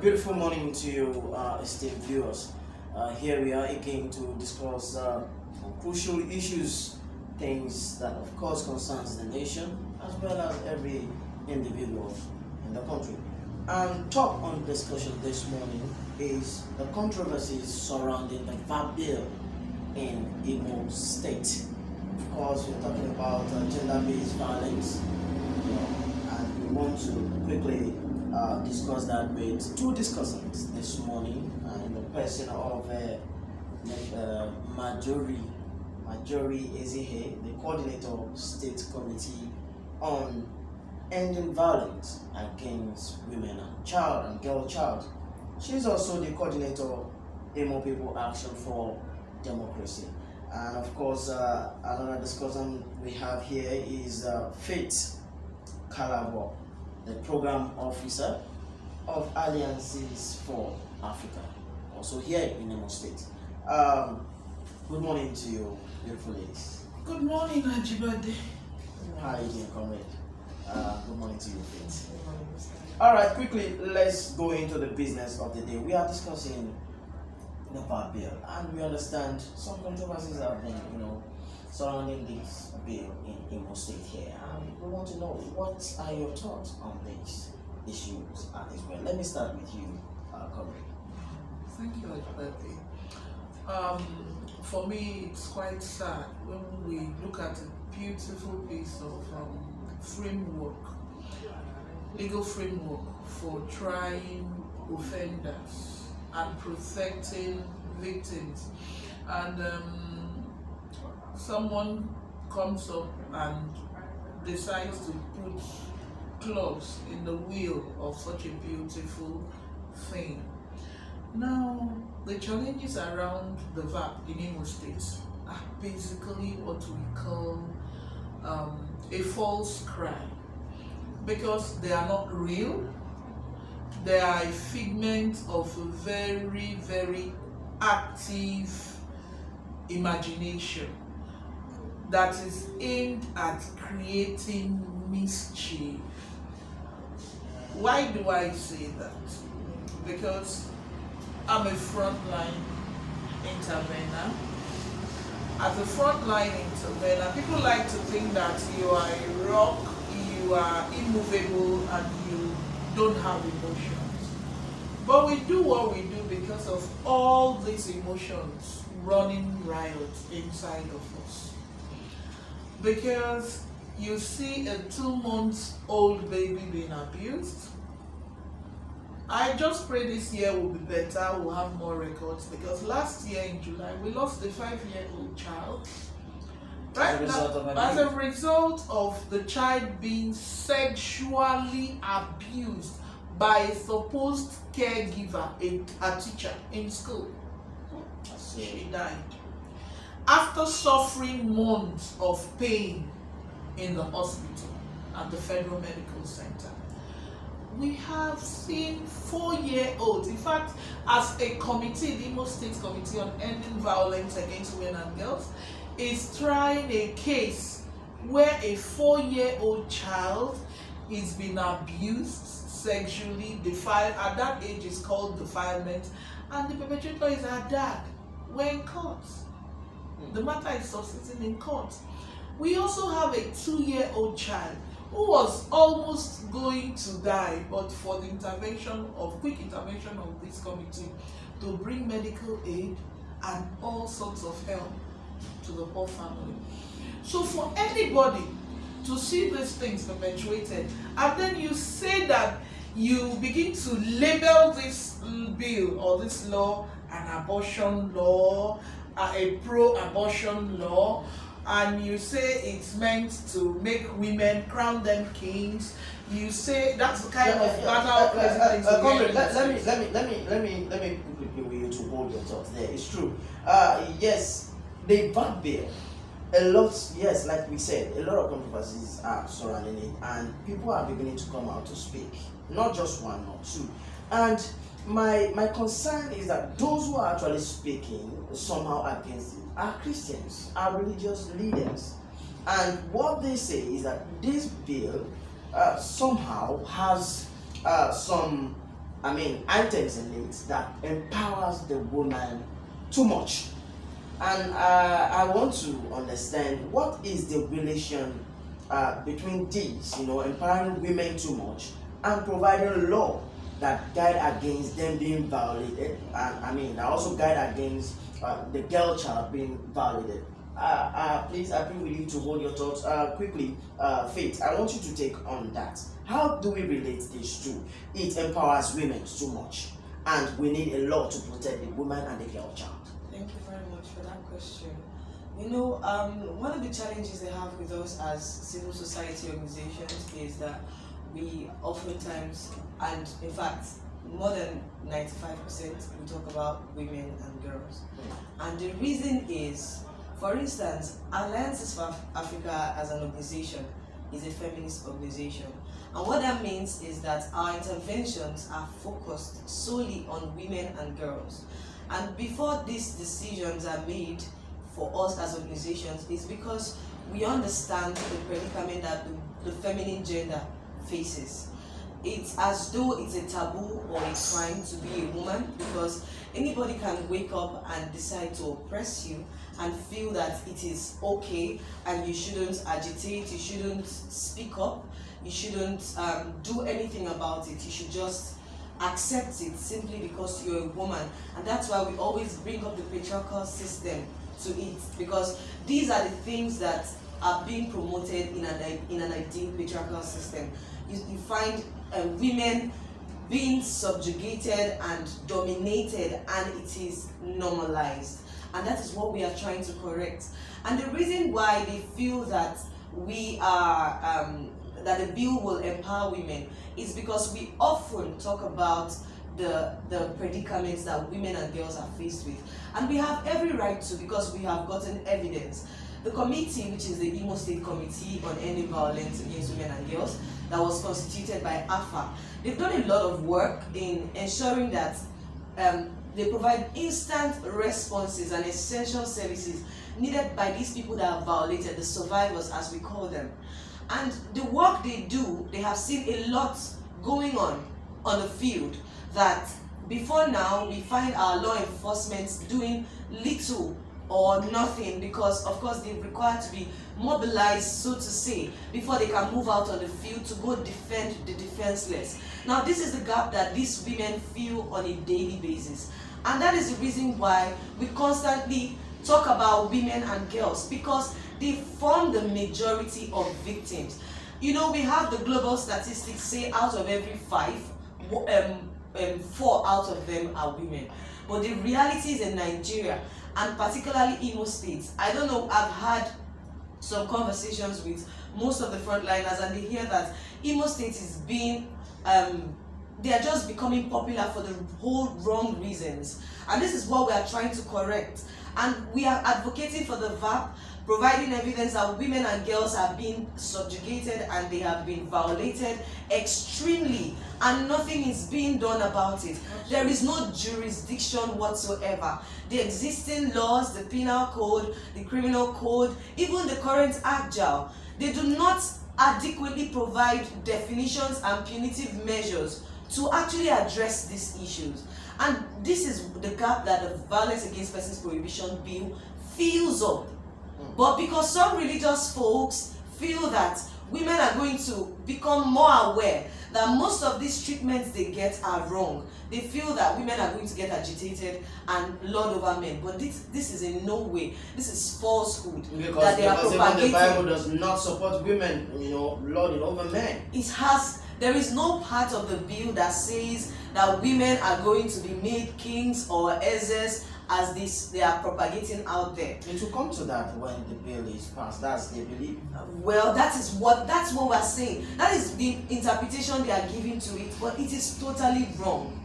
Beautiful morning to you, esteemed viewers. Here we are again to discuss crucial issues, things that of course concerns the nation as well as every individual in the country. And top on discussion this morning is the controversies surrounding the VAPP bill in IMO state. Of course, we're talking about gender-based violence, and we want to quickly discuss that with two discussants this morning in the person of Majori Ezihe, the coordinator State Committee on Ending Violence Against Women and Girl Child. She's also the coordinator IMO People Action for Democracy. And of course, another discussion we have here is Faith Calabo, the program officer of Alliances for Africa, also here in Imo State. Good morning to you, beautiful ladies. Good morning, Ajibade. How are you doing, comrade? Good morning to you, Faith. All right, quickly, let's go into the business of the day. We are discussing the VAPP bill, and we understand some controversies have been, surrounding this bill in Imo State here. And we want to know, what are your thoughts on these issues as well? Let me start with you, comrade. Thank you, Ajibade. For me, it's quite sad when we look at a beautiful piece of framework, legal framework for trying offenders and protecting victims, and someone comes up and decides to put clause in the wheel of such a beautiful thing. Now, the challenges around the VAPP in Imo State are basically what we call a false cry, because they are not real. They are a figment of a very, very active imagination that is aimed at creating mischief. Why do I say that? Because I'm a frontline intervener. As a frontline intervener, people like to think that you are a rock, you are immovable, and you don't have emotions. But we do what we do because of all these emotions running riot inside of us. Because you see a 2-month-old baby being abused. I just pray this year will be better, we'll have more records, because last year in July we lost a 5-year-old child. Right now, as a result of the child being sexually abused by a supposed caregiver, a teacher in school. She died after suffering months of pain in the hospital at the Federal Medical Center. We have seen 4-year-olds. In fact, as a committee, the Imo State Committee on Ending Violence Against Women and Girls is trying a case where a 4-year-old child is being abused sexually. At that age is called defilement, and the perpetrator is her dad. We're in court. The matter is subsisting in court. We also have a 2-year-old child who was almost going to die, but for the quick intervention of this committee to bring medical aid and all sorts of help to the poor family. So for anybody to see these things perpetuated, and then you say that you begin to label this bill or this law an abortion law, a pro-abortion law, and you say it's meant to make women, crown them kings, you say that's the kind of banal president. Let me quickly with you to hold your thoughts there. It's true. Yes, the VAPP bill, yes, like we said, a lot of controversies are surrounding it, and people are beginning to come out to speak. Not just one, not two. And my concern is that those who are actually speaking somehow against it are Christians, are religious leaders. And what they say is that this bill somehow has some items in it that empowers the woman too much. And I want to understand what is the relation between these, empowering women too much and providing law that guide against them being violated, and that also guide against the girl child being violated. Please, I bring with you to hold your thoughts quickly. Faith, I want you to take on that. How do we relate these two? It empowers women too much, and we need a law to protect the woman and the girl child. Thank you very much for that question. One of the challenges they have with us as civil society organizations is that we oftentimes, and in fact, more than 95%, we talk about women and girls. And the reason is, for instance, Alliances for Africa as an organization is a feminist organization. And what that means is that our interventions are focused solely on women and girls. And before these decisions are made for us as organizations, is because we understand the predicament that the feminine gender faces. It's as though it's a taboo or a crime to be a woman, because anybody can wake up and decide to oppress you and feel that it is okay and you shouldn't agitate, you shouldn't speak up, you shouldn't do anything about it. You should just accept it simply because you're a woman. And that's why we always bring up the patriarchal system to it, because these are the things that are being promoted in an ideal patriarchal system. You find women being subjugated and dominated, and it is normalized. And that is what we are trying to correct. And the reason why they feel that that the bill will empower women is because we often talk about the predicaments that women and girls are faced with. And we have every right to, because we have gotten evidence. The committee, which is the IMO State Committee on Ending Violence Against Women and Girls, that was constituted by AFA, they've done a lot of work in ensuring that they provide instant responses and essential services needed by these people that are violated, the survivors as we call them. And the work they do, they have seen a lot going on the field, that before now we find our law enforcement doing little or nothing, because of course they require to be mobilized, so to say, before they can move out on the field to go defend the defenseless. Now this is the gap that these women feel on a daily basis, and that is the reason why we constantly talk about women and girls, because they form the majority of victims. We have the global statistics say out of every 5, 4 out of them are women. But the reality is in Nigeria, and particularly Imo State, I don't know, I've had some conversations with most of the frontliners, and they hear that Imo State is being, they are just becoming popular for the whole wrong reasons. And this is what we are trying to correct. And we are advocating for the VAPP, providing evidence that women and girls are being subjugated and they have been violated extremely, and nothing is being done about it. There is no jurisdiction whatsoever. The existing laws, the penal code, the criminal code, even the current ACJAL, they do not adequately provide definitions and punitive measures to actually address these issues. And this is the gap that the Violence Against Persons Prohibition Bill fills up. But because some religious folks feel that women are going to become more aware that most of these treatments they get are wrong, they feel that women are going to get agitated and lord over men. But this is in no way, this is falsehood, because that they are propagating. Even the Bible does not support women, lording over men. There is no part of the bill that says that women are going to be made kings or heirs, as they are propagating out there. It will come to that when the bill is passed. That's their belief. Well, that's what we're saying. That is the interpretation they are giving to it, but it is totally wrong.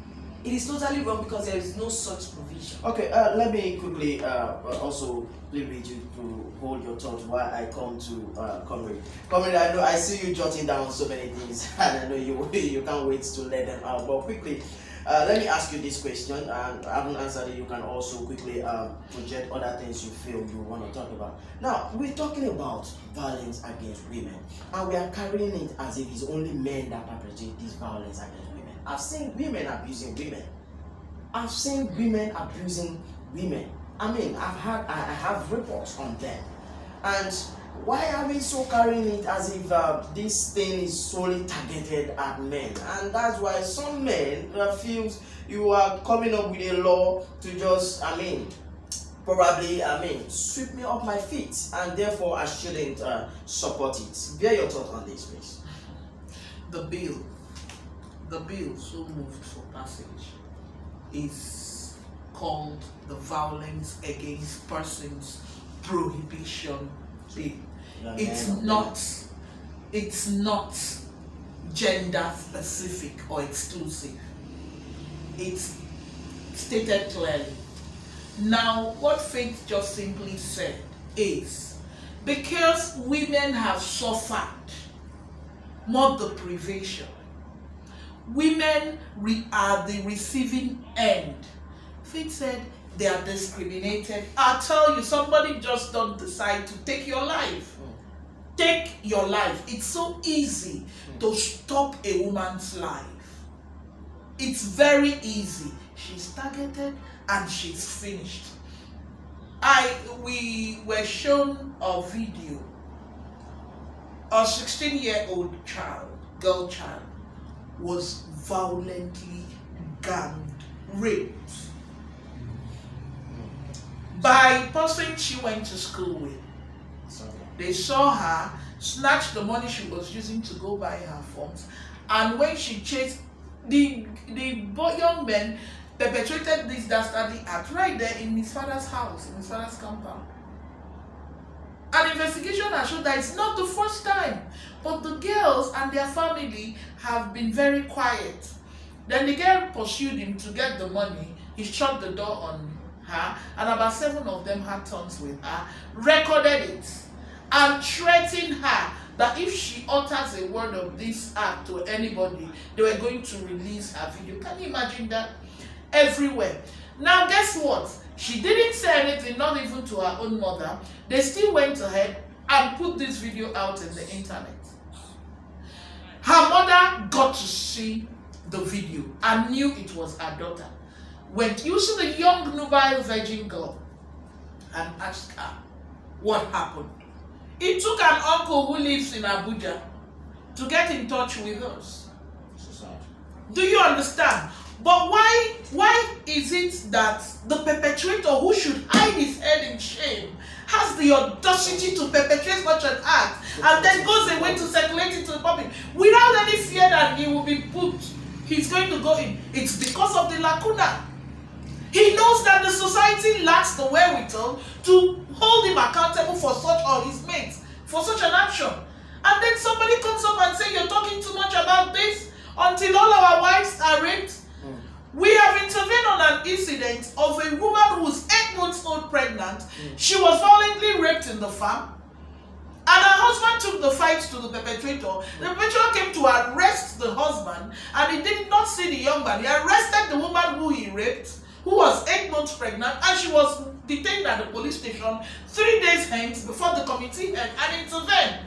It is totally wrong, because there is no such provision. Okay, let me quickly also leave you to hold your thoughts while I come to Comrade. Comrade, I see you jotting down so many things, and I know you can't wait to let them out. But quickly, let me ask you this question, and I haven't answered it. You can also quickly project other things you feel you want to talk about. Now, we're talking about violence against women, and we are carrying it as if it's only men that perpetrate this violence against women. I've seen women abusing women. I've seen women abusing women. I mean, I have reports on them. And why are we so carrying it as if this thing is solely targeted at men? And that's why some men feel you are coming up with a law to just, probably, sweep me off my feet, and therefore I shouldn't support it. Bear your thought on this, please. The bill so moved for passage is called the Violence Against Persons Prohibition Bill. It's not gender specific or exclusive. It's stated clearly. Now, what Faith just simply said is, because women have suffered more deprivation, women are the receiving end. Faith said they are discriminated. I'll tell you, somebody just don't decide to take your life. Take your life. It's so easy to stop a woman's life. It's very easy. She's targeted and she's finished. We were shown a video. A 16-year-old girl child, was violently ganged, raped by a person she went to school with. They saw her, snatched the money she was using to go buy her forms, and when she chased the young men, perpetrated this dastardly act right there in his father's house, in his father's compound. An investigation has shown that it's not the first time, but the girls and their family have been very quiet. Then the girl pursued him to get the money. He shut the door on her, and about 7 of them had turns with her, recorded it, and threatened her that if she utters a word of this act to anybody, they were going to release her video. Can you imagine that? Everywhere. Now, guess what? She didn't say anything, not even to her own mother. They still went ahead and put this video out in the internet. Her mother got to see the video and knew it was her daughter. Went using the young nubile virgin girl and asked her what happened. It took an uncle who lives in Abuja to get in touch with us. Do you understand? But why is it that the perpetrator, who should hide his head in shame, has the audacity to perpetrate such an act and then goes away to circulate it to the public without any fear that he will be he's going to go in? It's because of the lacuna. He knows that the society lacks the wherewithal to hold him accountable for such, or his mates, for such an action. And then somebody comes up and says, you're talking too much about this, until all our wives are raped. We have intervened on an incident of a woman who was 8 months old pregnant. She was violently raped in the farm. And her husband took the fight to the perpetrator. The perpetrator came to arrest the husband, and he did not see the young man. He arrested the woman who he raped, who was 8 months pregnant, and she was detained at the police station 3 days hence before the committee had and intervened.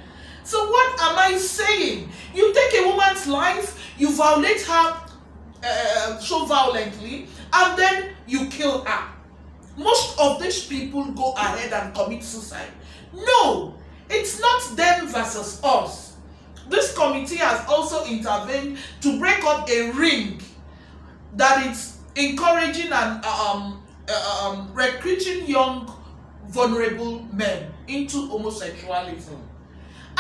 So what am I saying? You take a woman's life, you violate her so violently, and then you kill her. Most of these people go ahead and commit suicide. No, it's not them versus us. This committee has also intervened to break up a ring that is encouraging and recruiting young, vulnerable men into homosexuality.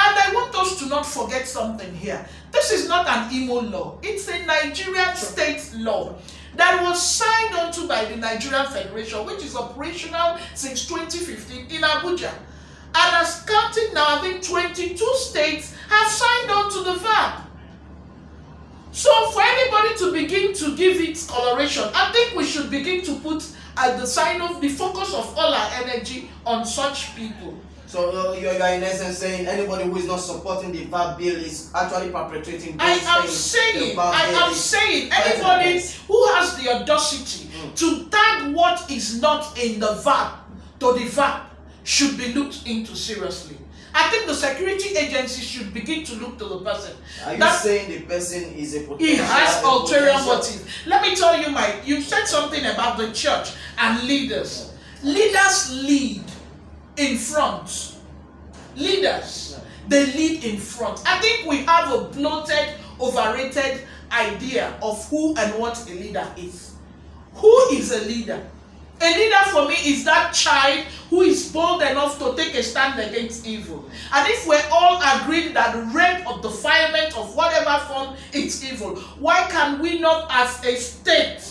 And I want us to not forget something here. This is not an IMO law. It's a Nigerian state law that was signed onto by the Nigerian Federation, which is operational since 2015 in Abuja. And as counting now, I think 22 states have signed on to the VAPP. So for anybody to begin to give it coloration, I think we should begin to put the sign of the focus of all our energy on such people. So you're in essence saying anybody who is not supporting the VAPP bill is actually perpetrating those things. I am saying anybody who has the audacity to tag what is not in the VAPP to the VAPP should be looked into seriously. I think the security agency should begin to look to the person. Are you saying the person is a potential? He has ulterior motive. Let me tell you, Mike, you said something about the church and leaders. Leaders lead in front. Leaders, they lead in front. I think we have a bloated, overrated idea of who and what a leader is. Who is a leader? A leader for me is that child who is bold enough to take a stand against evil. And if we're all agreed that rape or defilement of whatever form it's evil, why can we not as a state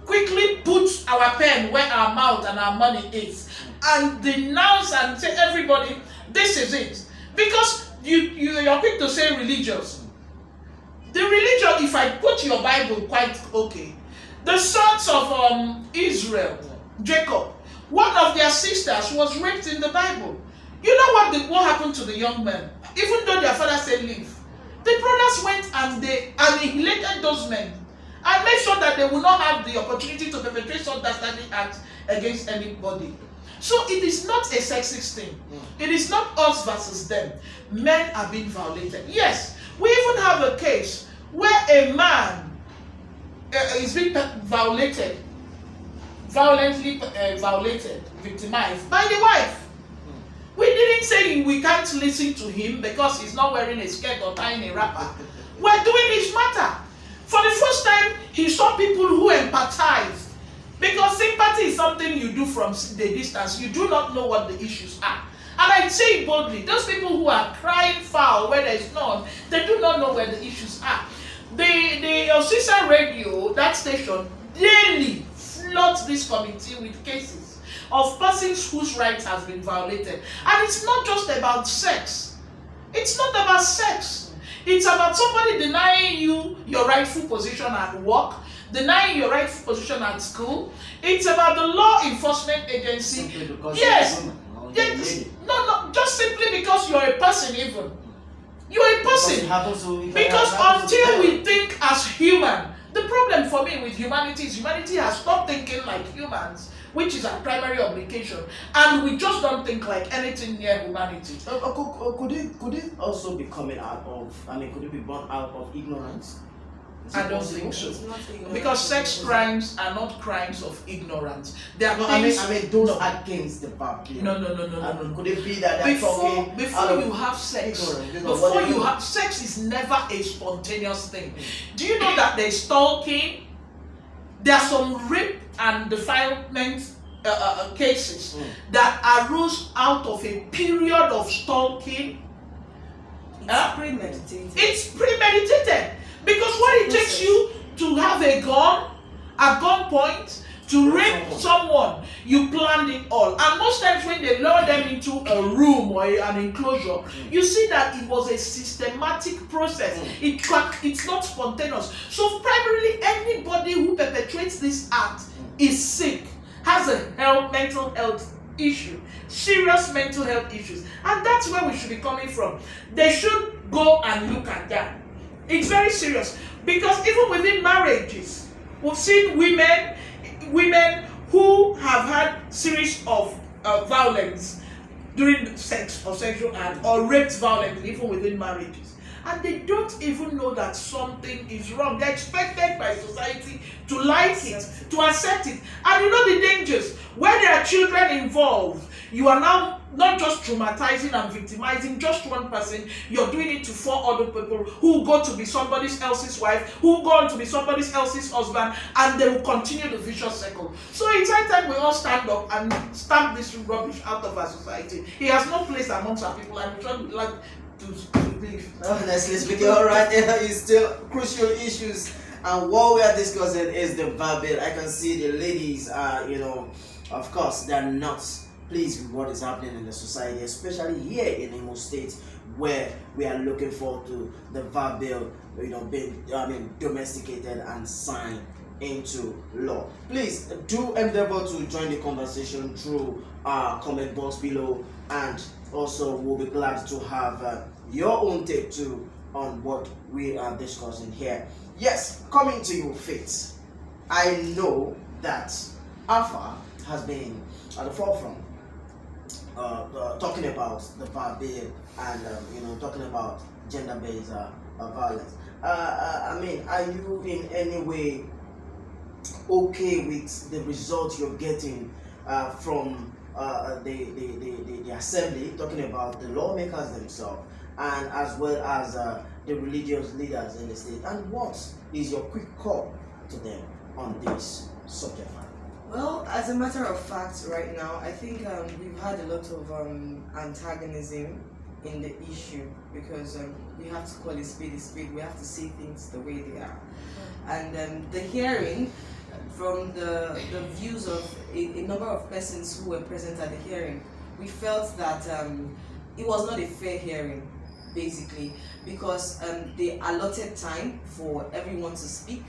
quickly put our pen where our mouth and our money is and denounce and say, everybody, this is it? Because you're quick to say religious. The religion, if I put your Bible quite okay, the sons of Israel, Jacob, one of their sisters was raped in the Bible. You know what happened to the young men? Even though their father said leave, the brothers went and they annihilated those men and made sure that they will not have the opportunity to perpetrate such dastardly acts against anybody. So it is not a sexist thing. It is not us versus them. Men are being violated. Yes, we even have a case where a man is being violated, violently violated, victimized by the wife. We didn't say we can't listen to him because he's not wearing a skirt or tying a wrapper. We're doing his matter. For the first time, he saw people who empathized. Because sympathy is something you do from the distance. You do not know what the issues are. And I say it boldly, those people who are crying foul where there is none, they do not know where the issues are. The Osisa radio, that station, daily floods this committee with cases of persons whose rights has been violated. And it's not just about sex. It's not about sex. It's about somebody denying you your rightful position at work, denying your rightful position at school. It's about the law enforcement agency. Yes. Yes. No, just simply because you're a person even. You're a person. Because until we think as human, the problem for me with humanity is humanity has stopped thinking like humans, which is our primary obligation, and we just don't think like anything near humanity. Could it also be coming out of, could it be born out of ignorance? I don't think so. Because sex crimes are not crimes of ignorance. They are things. Those against the VAPP. No. Could it be that before you have sex, sex is never a spontaneous thing. Do you know that there's stalking? There are some rape and defilement cases that arose out of a period of stalking. It's premeditated. It's premeditated. Because what it takes you to have a gun, at gunpoint, to rape someone, you planned it all. And most times when they lure them into a room or an enclosure, you see that it was a systematic process. It's not spontaneous. So primarily anybody who perpetrates this act is sick, has a mental health issue, serious mental health issues. And that's where we should be coming from. They should go and look at that. It's very serious, because even within marriages, we've seen women who have had series of violence during sex or sexual act, or raped violently even within marriages, and they don't even know that something is wrong. They're expected by society to like it, to accept it. And you know the dangers where there are children involved. You are now not just traumatizing and victimizing just one person, you're doing it to 4 other people who go to be somebody else's wife, who go on to be somebody else's husband, and they will continue the vicious cycle. So it's high time we all stand up and stamp this rubbish out of our society. He has no place amongst our people, and we would like to leave. Honestly speaking, alright, there is still crucial issues, and what we are discussing is the VAPP. I can see the ladies are, of course, they're not pleased with what is happening in the society, especially here in IMO State, where we are looking forward to the VAPP bill, being domesticated and signed into law. Please do endeavor to join the conversation through our comment box below, and also we'll be glad to have your own take too on what we are discussing here. Yes, coming to you, Faith. I know that Alpha has been at the forefront talking about the VAPP and talking about gender-based violence. I mean, are you in any way okay with the result you're getting from the assembly, talking about the lawmakers themselves, and as well as the religious leaders in the state? And what is your quick call to them on this subject matter? Well, as a matter of fact, right now, I think we've had a lot of antagonism in the issue, because we have to call a spade a spade. We have to see things the way they are. And the hearing, from the views of a number of persons who were present at the hearing, we felt that it was not a fair hearing, basically, because they allotted time for everyone to speak,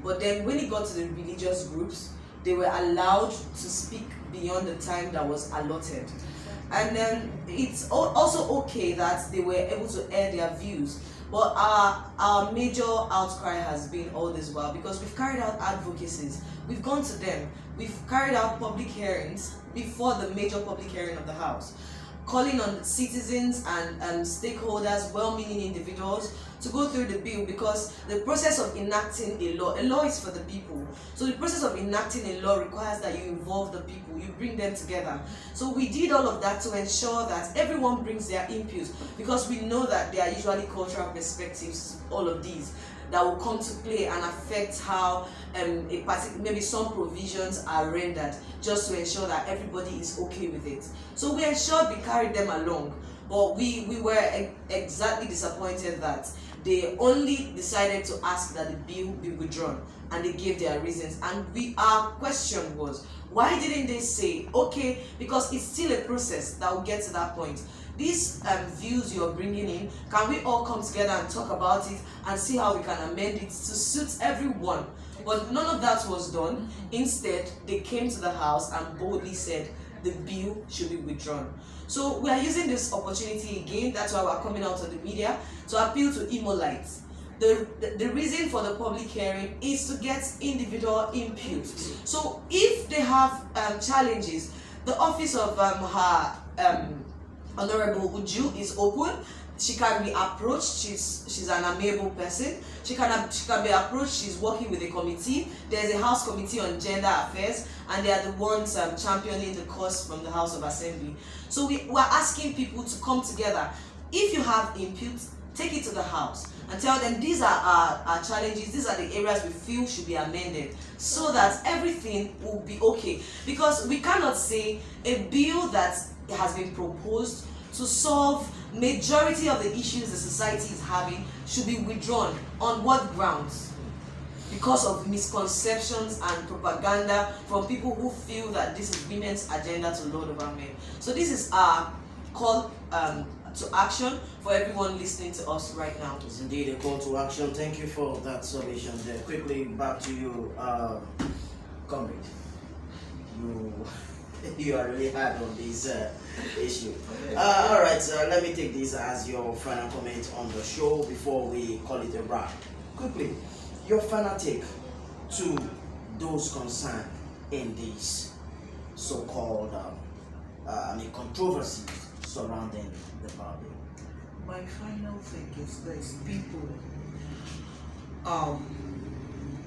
but then when it got to the religious groups, they were allowed to speak beyond the time that was allotted. And then it's also okay that they were able to air their views, but our major outcry has been all this while, because we've carried out advocacies, we've gone to them, we've carried out public hearings before the major public hearing of the House, calling on citizens and stakeholders, well-meaning individuals, to go through the bill, because the process of enacting a law is for the people. So the process of enacting a law requires that you involve the people, you bring them together. So we did all of that to ensure that everyone brings their input, because we know that there are usually cultural perspectives, all of these, that will come to play and affect how maybe some provisions are rendered, just to ensure that everybody is okay with it. So we ensured we carried them along, but we were exactly disappointed that they only decided to ask that the bill be withdrawn, and they gave their reasons. And our question was, why didn't they say, okay, because it's still a process that will get to that point, these views you're bringing in, can we all come together and talk about it and see how we can amend it to suit everyone? But none of that was done. Instead, they came to the House and boldly said the bill should be withdrawn. So we are using this opportunity again, that's why we're coming out of the media, to appeal to IMO-lites. The reason for the public hearing is to get individual input. So if they have challenges, the office of her Honorable Uju is open. She can be approached. She's an amiable person. She can be approached. She's working with a committee. There's a House Committee on Gender Affairs, and they are the ones championing the cause from the House of Assembly. So we're asking people to come together. If you have input, take it to the House and tell them these are our challenges, these are the areas we feel should be amended, so that everything will be okay. Because we cannot say a bill that has been proposed to solve majority of the issues the society is having should be withdrawn. On what grounds? Because of misconceptions and propaganda from people who feel that this is women's agenda to lord over men. So this is our call to action for everyone listening to us right now. It's indeed a call to action. Thank you for that submission there. Quickly back to you, comrade. You are really hard on this issue. All right, let me take this as your final comment on the show before we call it a wrap. Quickly, your final take to those concerned in these so-called controversies surrounding the VAPP. My final thing is this: people,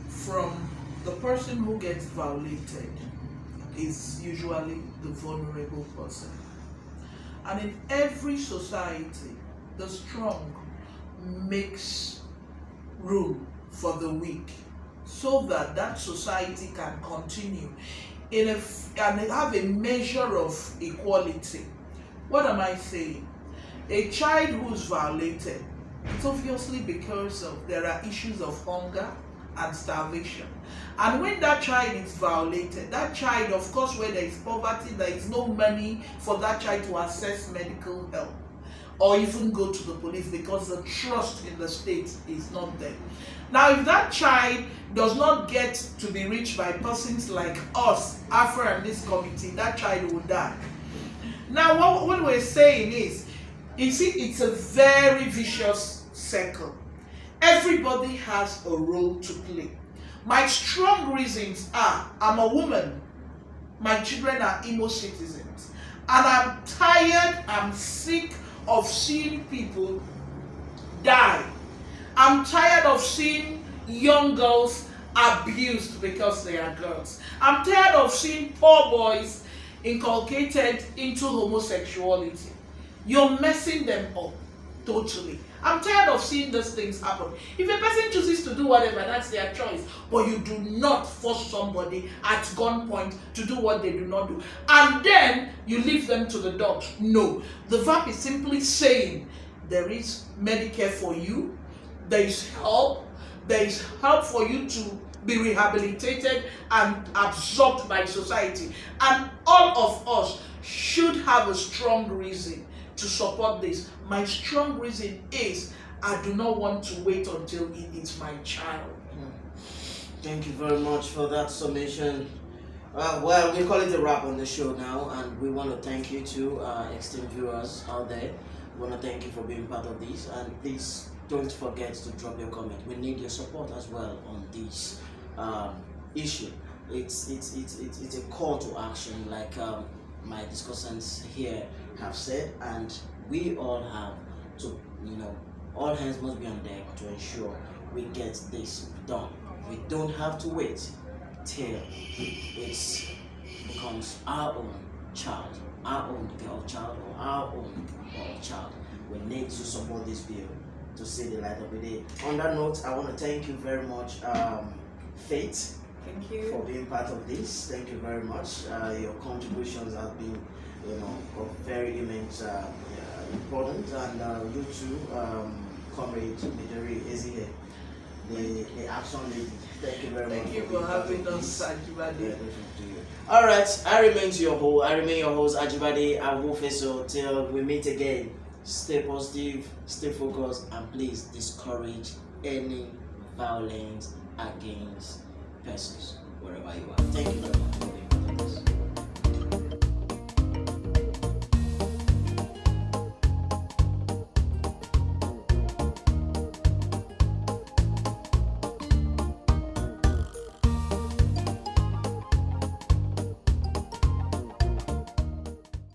from the person who gets violated is usually the vulnerable person. And in every society, the strong makes room for the weak, so that that society can continue and have a measure of equality. What am I saying? A child who's violated, it's obviously because there are issues of hunger and starvation. And when that child is violated, that child, of course, where there is poverty, there is no money for that child to access medical help or even go to the police, because the trust in the state is not there. Now, if that child does not get to be reached by persons like us, AFRA and this committee, that child will die. Now, what we're saying is, you see, it's a very vicious circle. Everybody has a role to play. My strong reasons are, I'm a woman, my children are IMO citizens, And I'm tired, I'm sick of seeing people die. I'm tired of seeing young girls abused because they are girls. I'm tired of seeing poor boys inculcated into homosexuality. You're messing them up totally. I'm tired of seeing these things happen. If a person chooses to do whatever, that's their choice. But you do not force somebody at gunpoint to do what they do not do. And then you leave them to the dogs. No. The VAPP is simply saying there is Medicare for you. There is help. There is help for you to be rehabilitated and absorbed by society. And all of us should have a strong reason to support this. My strong reason is I do not want to wait until it is my child. Thank you very much for that summation. Well, we call it a wrap on the show now, and we want to thank you to esteemed viewers out there. We want to thank you for being part of this, and please don't forget to drop your comment. We need your support as well on this issue. It's a call to action, like my discussants here have said, and we all have to, all hands must be on deck to ensure we get this done. We don't have to wait till it becomes our own child, our own girl child, or our own boy child. We need to support this bill to see the light of the day. On that note, I want to thank you very much, Faith. Thank you For being part of this. Thank you very much. Your contributions have been, of very immense important, and you too, Comrade Midori Ezine, the action lady. Thank you very much. Thank you for having us, Ajibade. All right, I remain your host, Ajibade Awofeso. Till we meet again, stay positive, stay focused, and please discourage any violence against persons wherever you are. Thank you.